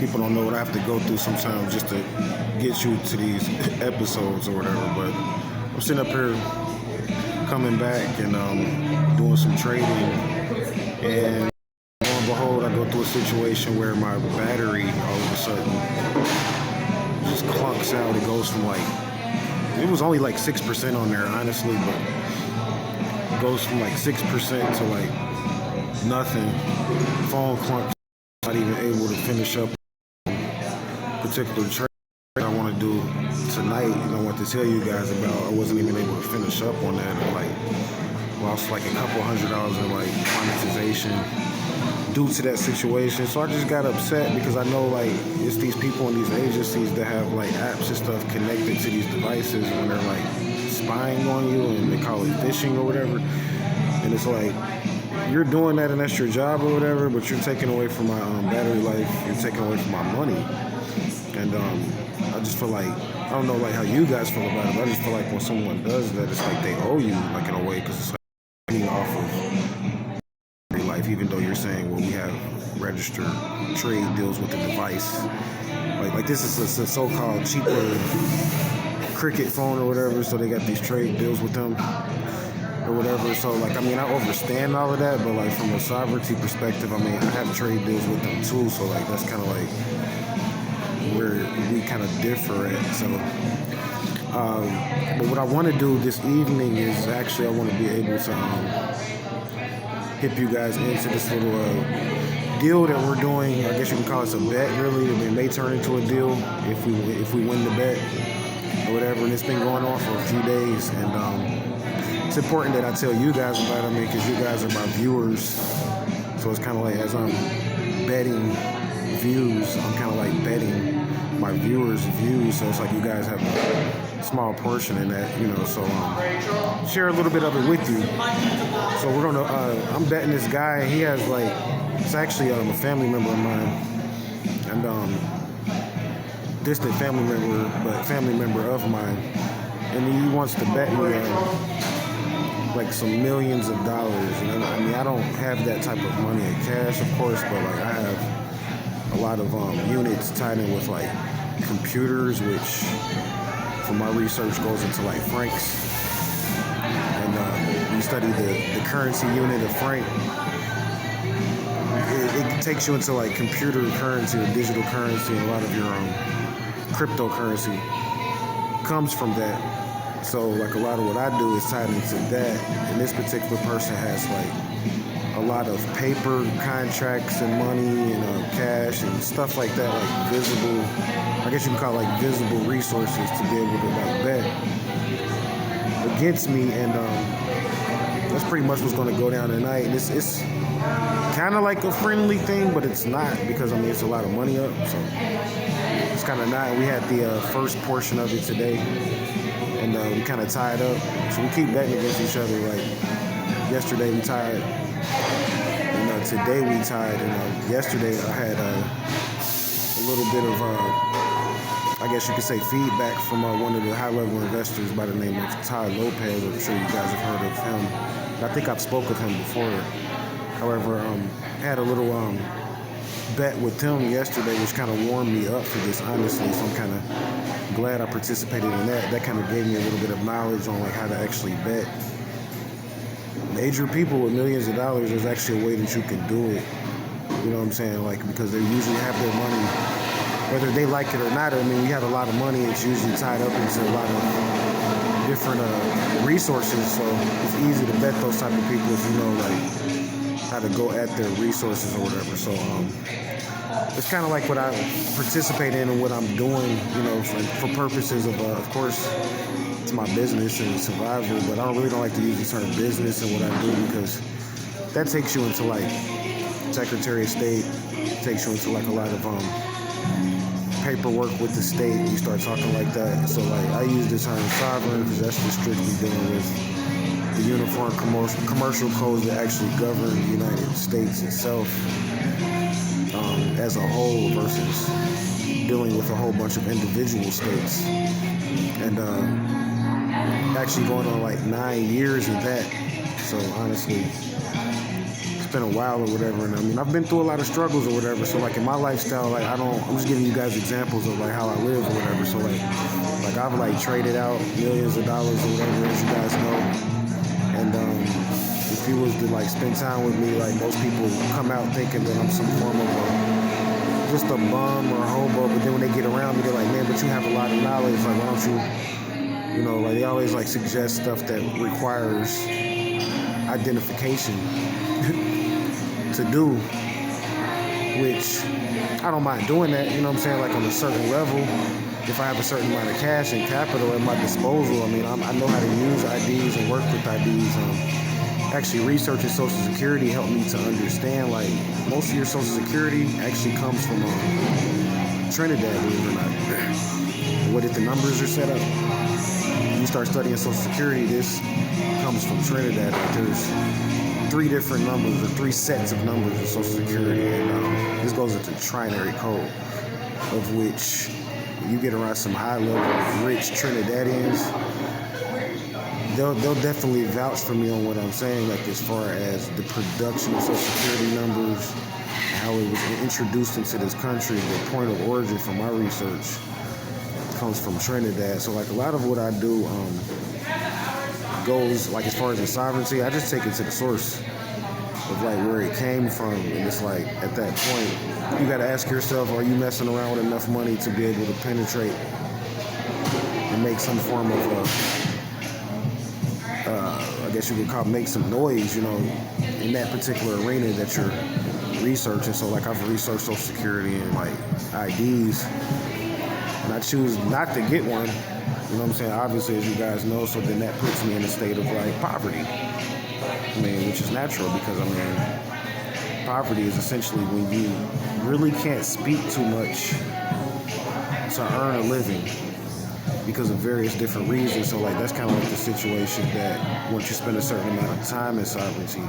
people don't know what I have to go through sometimes just to get you to these episodes or whatever. But I'm sitting up here coming back and doing some trading, and lo and behold, I go through a situation where my battery all of a sudden just clunks out. It goes from it was only like 6% on there, honestly, but it goes from like 6% to like nothing. Phone clunks. Not even able to finish up a particular trade I want to do tonight, and I want to tell you guys about. I wasn't even able to finish up on that, and lost like a couple $100 in monetization due to that situation. So I just got upset because I know it's these people in these agencies that have apps and stuff connected to these devices, and they're spying on you, and they call it phishing or whatever. And it's you're doing that and that's your job or whatever, but you're taking away from my battery life, you're taking away from my money. And I just feel I don't know how you guys feel about it, but I just feel when someone does that, it's they owe you in a way, because it's getting off of battery life, even though you're saying, well, we have registered trade deals with the device. This is a so-called cheaper Cricket phone or whatever, so they got these trade deals with them or whatever. So I understand all of that, but from a sovereignty perspective, I have trade deals with them too. So that's kind of where we kind of differ at. So, but what I want to do this evening is actually I want to be able to hip you guys into this little deal that we're doing. I guess you can call it a bet, really. It may turn into a deal if we win the bet or whatever. And it's been going on for a few days, and it's important that I tell you guys about it, because you guys are my viewers. So it's kind of as I'm betting views, I'm kind of betting my viewers' views. So it's you guys have a small portion in that, So share a little bit of it with you. So we're gonna. I'm betting this guy. He has it's actually a family member of mine, and distant family member, but family member of mine, and he wants to bet me some millions of dollars. I don't have that type of money in cash, of course, but I have a lot of units tied in with computers, which from my research goes into francs, and we study the currency unit of franc. It takes you into computer currency or digital currency, and a lot of your cryptocurrency comes from that. So a lot of what I do is tied into that, and this particular person has a lot of paper contracts and money and cash and stuff like that, visible, I guess you can call it visible resources to be able to bet against me, and that's pretty much what's going to go down tonight. And it's kind of a friendly thing, but it's not, because it's a lot of money up, so it's kind of not. We had the first portion of it today, and we kind of tied up. So we keep betting against each other. Yesterday we tied, and today we tied. And yesterday I had a little bit of, I guess you could say, feedback from one of the high-level investors by the name of Ty Lopez. I'm sure you guys have heard of him. I think I've spoke with him before. However, had a little bet with him yesterday, which kind of warmed me up for this, honestly. So I'm kind of glad I participated in that. That kind of gave me a little bit of knowledge on how to actually bet. Major people with millions of dollars, there's actually a way that you can do it. You know what I'm saying? Because they usually have their money, whether they like it or not. You have a lot of money, it's usually tied up into a lot of different resources. So it's easy to bet those type of people if you know how to go at their resources or whatever. So it's kind of what I participate in and what I'm doing, for purposes of course, it's my business and survival, but I really don't like to use the term business and what I do, because that takes you into Secretary of State, takes you into a lot of paperwork with the state. You start talking like that. So I use the term sovereign because that's just strictly dealing with the uniform commercial codes that actually govern the United States itself as a whole, versus dealing with a whole bunch of individual states. And actually going on 9 years of that. So honestly, it's been a while or whatever. And I mean, I've been through a lot of struggles or whatever. So like in my lifestyle, like I'm just giving you guys examples of like how I live or whatever. So like I've like traded out millions of dollars or whatever, as you guys know. And if you was to like spend time with me, like most people come out thinking that I'm some form of just a bum or a hobo, but then when they get around me, they're like, man, but you have a lot of knowledge. Like, why don't you, like they always like suggest stuff that requires identification to do, which I don't mind doing that, you know what I'm saying, like on a certain level. If I have a certain amount of cash and capital at my disposal, I mean, I know how to use IDs and work with IDs. Actually, researching Social Security helped me to understand, like, most of your Social Security actually comes from Trinidad, believe it or not. What if the numbers are set up? When you start studying Social Security, this comes from Trinidad. Like, there's 3 different numbers or 3 sets of numbers of Social Security, and this goes into trinary code, of which you get around some high-level, rich Trinidadians, they'll definitely vouch for me on what I'm saying, like as far as the production of Social Security numbers, how it was introduced into this country. The point of origin for my research comes from Trinidad. So like a lot of what I do goes, like as far as the sovereignty, I just take it to the source of like where it came from. And it's like at that point, you got to ask yourself, are you messing around with enough money to be able to penetrate and make some form of I guess you could make some noise, in that particular arena that you're researching. So like I've researched Social Security and like IDs, and I choose not to get one, you know what I'm saying, obviously, as you guys know. So then that puts me in a state of like poverty, I mean, which is natural, because I mean, poverty is essentially when you really can't speak too much to earn a living because of various different reasons. So like that's kind of like the situation that once you spend a certain amount of time in sovereignty,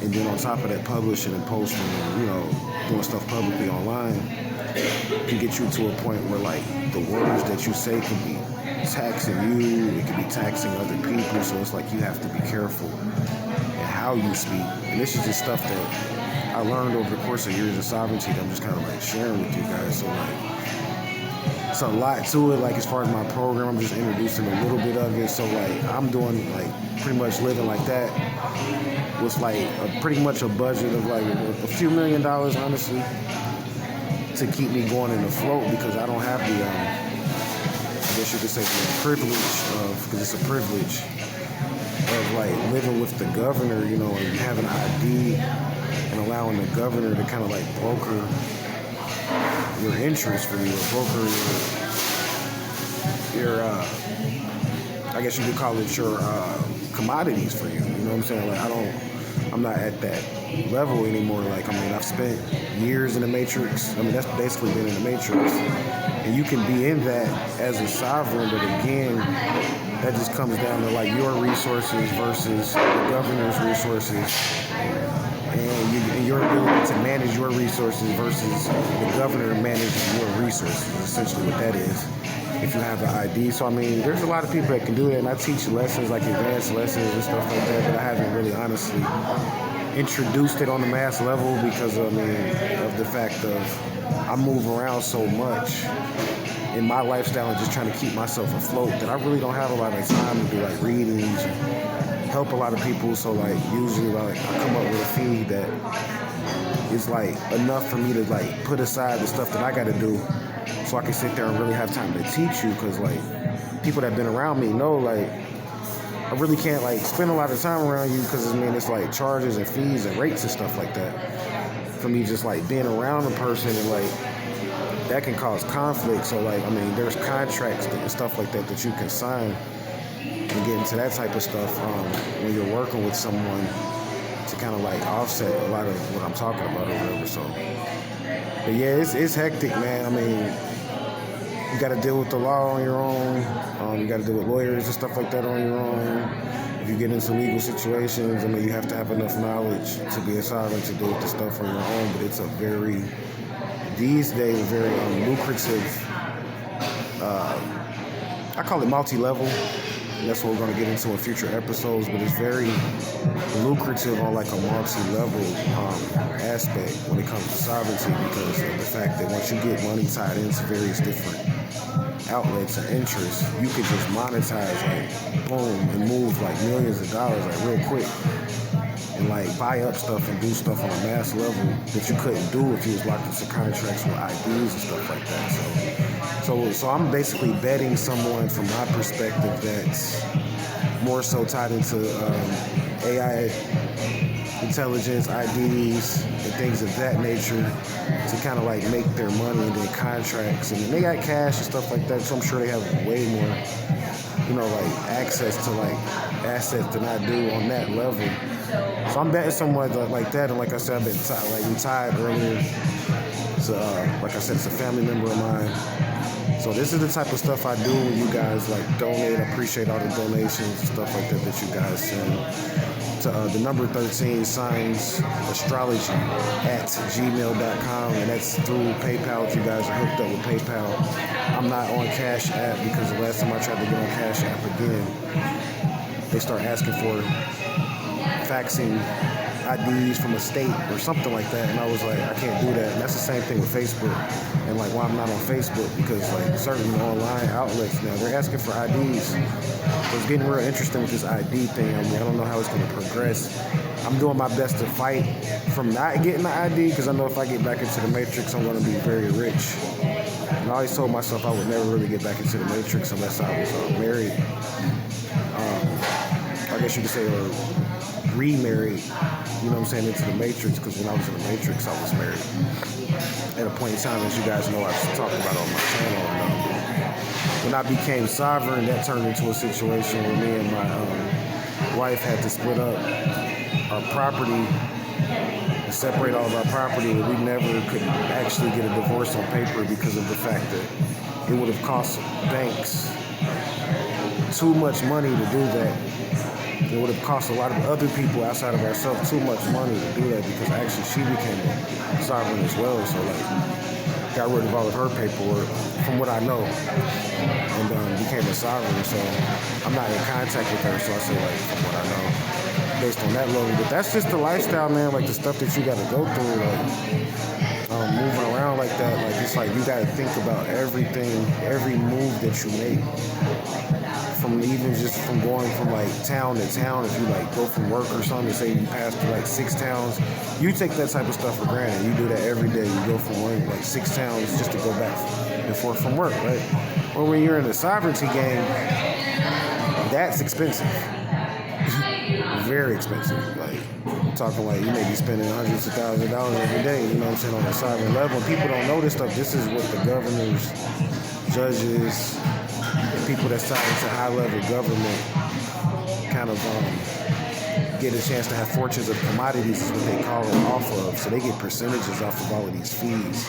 and then on top of that publishing and posting and doing stuff publicly online, can get you to a point where like the words that you say can be taxing you, it can be taxing other people. So it's like you have to be careful in how you speak. And this is just stuff that I learned over the course of years of sovereignty that I'm just kind of like sharing with you guys. So like it's a lot to it. Like as far as my program, I'm just introducing a little bit of it. So like I'm doing like pretty much living like that with like pretty much a budget of like a few $1 million, honestly, to keep me going in the float, because I don't have the I guess you could say the privilege of, because it's a privilege of like living with the governor, and having an ID and allowing the governor to kind of like broker your interest for you, or broker your I guess you could call it your commodities for you. You know what I'm saying? Like I'm not at that level anymore. Like I mean, I've spent years in the Matrix. I mean, that's basically been in the Matrix, and you can be in that as a sovereign, but again, that just comes down to like your resources versus the governor's resources, and your ability to manage your resources versus the governor managing your resources. Essentially, what that is, if you have an ID. So I mean, there's a lot of people that can do that, and I teach lessons, like advanced lessons and stuff like that, but I haven't really honestly introduced it on the mass level, because I mean, of the fact of I move around so much in my lifestyle and just trying to keep myself afloat, that I really don't have a lot of time to do like readings and help a lot of people. So like usually like I come up with a fee that is like enough for me to like put aside the stuff that I got to do, so I can sit there and really have time to teach you. Because like people that have been around me know, like I really can't like spend a lot of time around you, because I mean it's like charges and fees and rates and stuff like that for me just like being around a person, and like that can cause conflict. So like I mean there's contracts and stuff like that that you can sign and get into that type of stuff when you're working with someone, to kind of like offset a lot of what I'm talking about or whatever. So but yeah, it's hectic, man. I mean, you got to deal with the law on your own. You got to deal with lawyers and stuff like that on your own. If you get into legal situations, I mean, you have to have enough knowledge to be a sovereign to deal with the stuff on your own. But it's a very, these days, a very lucrative, I call it multi-level. That's what we're going to get into in future episodes, but it's very lucrative on like a multi-level aspect when it comes to sovereignty, because of the fact that once you get money tied into various different outlets and interests, you can just monetize like boom and move like millions of dollars like real quick, and like buy up stuff and do stuff on a mass level that you couldn't do if you was locked into contracts with IDs and stuff like that. So I'm basically betting someone from my perspective that's more so tied into AI intelligence, IDs, and things of that nature to kind of like make their money and their contracts. And they got cash and stuff like that, so I'm sure they have way more, like access to like assets than I do on that level. So I'm betting someone like that, and like I said, I've been we tied earlier. So like I said, it's a family member of mine. So this is the type of stuff I do when you guys like donate. I appreciate all the donations and stuff like that you guys send to the number 13 signs astrology at gmail.com, and that's through PayPal if you guys are hooked up with PayPal. I'm not on Cash App because the last time I tried to get on Cash App again, they start asking for faxing IDs from a state or something like that, and I was like, I can't do that. And that's the same thing with Facebook, and like why I'm not on Facebook, because like certain online outlets now, they're asking for IDs. So it's getting real interesting with this ID thing. I don't know how it's going to progress. I'm doing my best to fight from not getting the ID, because I know if I get back into the Matrix, I'm going to be very rich. And I always told myself I would never really get back into the Matrix unless I was married. I guess you could say, or remarried, into the Matrix, because when I was in the Matrix, I was married. At a point in time, as you guys know, I've talked about on my channel. And, when I became sovereign, that turned into a situation where me and my wife had to split up our property and separate all of our property, and we never could actually get a divorce on paper because of the fact that it would have cost banks too much money to do that. It would have cost a lot of other people outside of ourselves too much money to do that, because actually she became a sovereign as well. So like, got rid of all of her paperwork, from what I know, and became a sovereign. So I'm not in contact with her. So I say like, from what I know, based on that level. But that's just the lifestyle, man. Like the stuff that you got to go through, like moving around like that. Like it's like you got to think about everything, every move that you make. From even just from going from like town to town, if you like go from work or something, say you pass through like 6 towns, you take that type of stuff for granted. You do that every day. You go from one like 6 towns just to go back and forth from work, right? Or when you're in the sovereignty game, that's expensive. Very expensive. Like I'm talking like you may be spending hundreds of thousands of dollars every day, on the sovereign level. And people don't know this stuff. This is what the governors, judges, people that's tied into high-level government kind of get a chance to have fortunes of commodities, is what they call it, off of. So they get percentages off of all of these fees.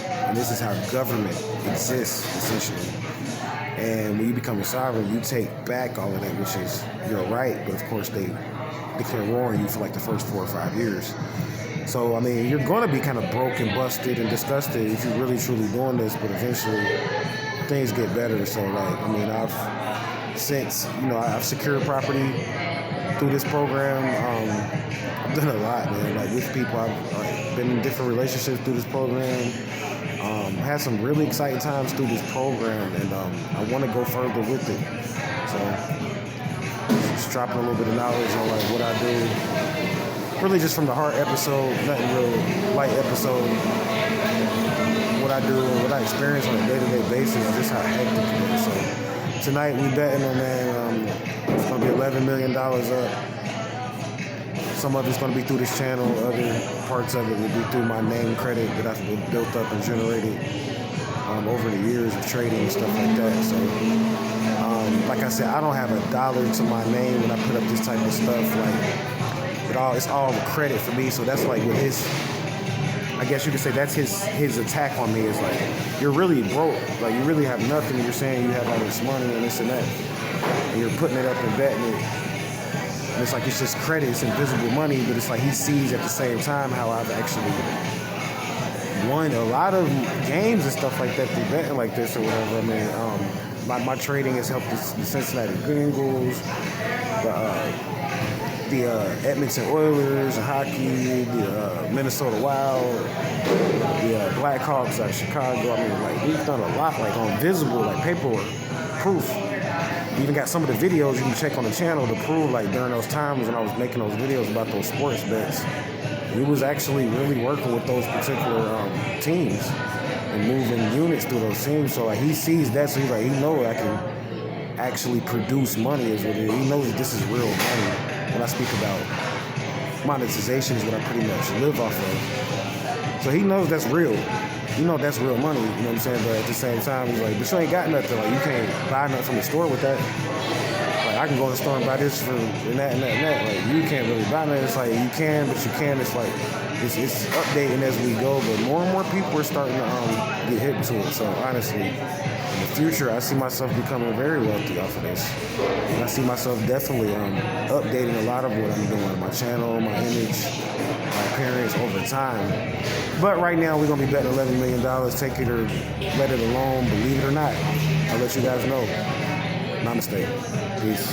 And this is how government exists, essentially. And when you become a sovereign, you take back all of that, which is your right. But, of course, they declare war on you for like the first 4 or 5 years. So, I mean, you're going to be kind of broke and busted and disgusted if you're really, truly doing this. But eventually things get better. So like, I mean, I've secured property through this program. I've done a lot, man. Like with people, I've been in different relationships through this program. Had some really exciting times through this program, and I want to go further with it. So just dropping a little bit of knowledge on like what I do. Really just from the heart episode, nothing real light episode. What I do and what I experience on a day-to-day basis, just how hectic it is. So tonight we betting on, man, it's going to be $11 million up. Some of it's going to be through this channel. Other parts of it will be through my name credit that I've built up and generated over the years of trading and stuff like that. So like I said, I don't have a dollar to my name when I put up this type of stuff. Like it's all credit for me. So that's like with his, I guess you could say that's his attack on me, is like, you're really broke. Like you really have nothing. You're saying you have all this money and this and that, and you're putting it up and betting it. And it's like it's just credit, it's invisible money, but it's like he sees at the same time how I've actually won a lot of games and stuff like that through betting like this or whatever. I mean, my trading has helped the Cincinnati Bengals, the Edmonton Oilers, hockey, the Minnesota Wild, the Blackhawks out of Chicago. I mean, like, we've done a lot, like, on visible, like, paperwork, proof. We even got some of the videos you can check on the channel to prove, like, during those times when I was making those videos about those sports bets, we was actually really working with those particular teams and moving units through those teams. So, like, he sees that, so he's like, he knows I can actually produce money is what it is. He knows that this is real money. When I speak about monetization is what I pretty much live off of. So he knows that's real. You know that's real money, you know what I'm saying? But at the same time, he's like, but you ain't got nothing. Like, you can't buy nothing from the store with that. Like, I can go in the store and buy this for and that and that and that. Like, you can't really buy nothing. It's like, you can, but you can. It's like, it's updating as we go. But more and more people are starting to get hip to it. So, honestly, in the future, I see myself becoming very wealthy off of this. And I see myself definitely updating a lot of what I'm doing, my channel, my image, my appearance over time. But right now, we're going to be betting $11 million. Take it or let it alone. Believe it or not, I'll let you guys know. Namaste. Peace.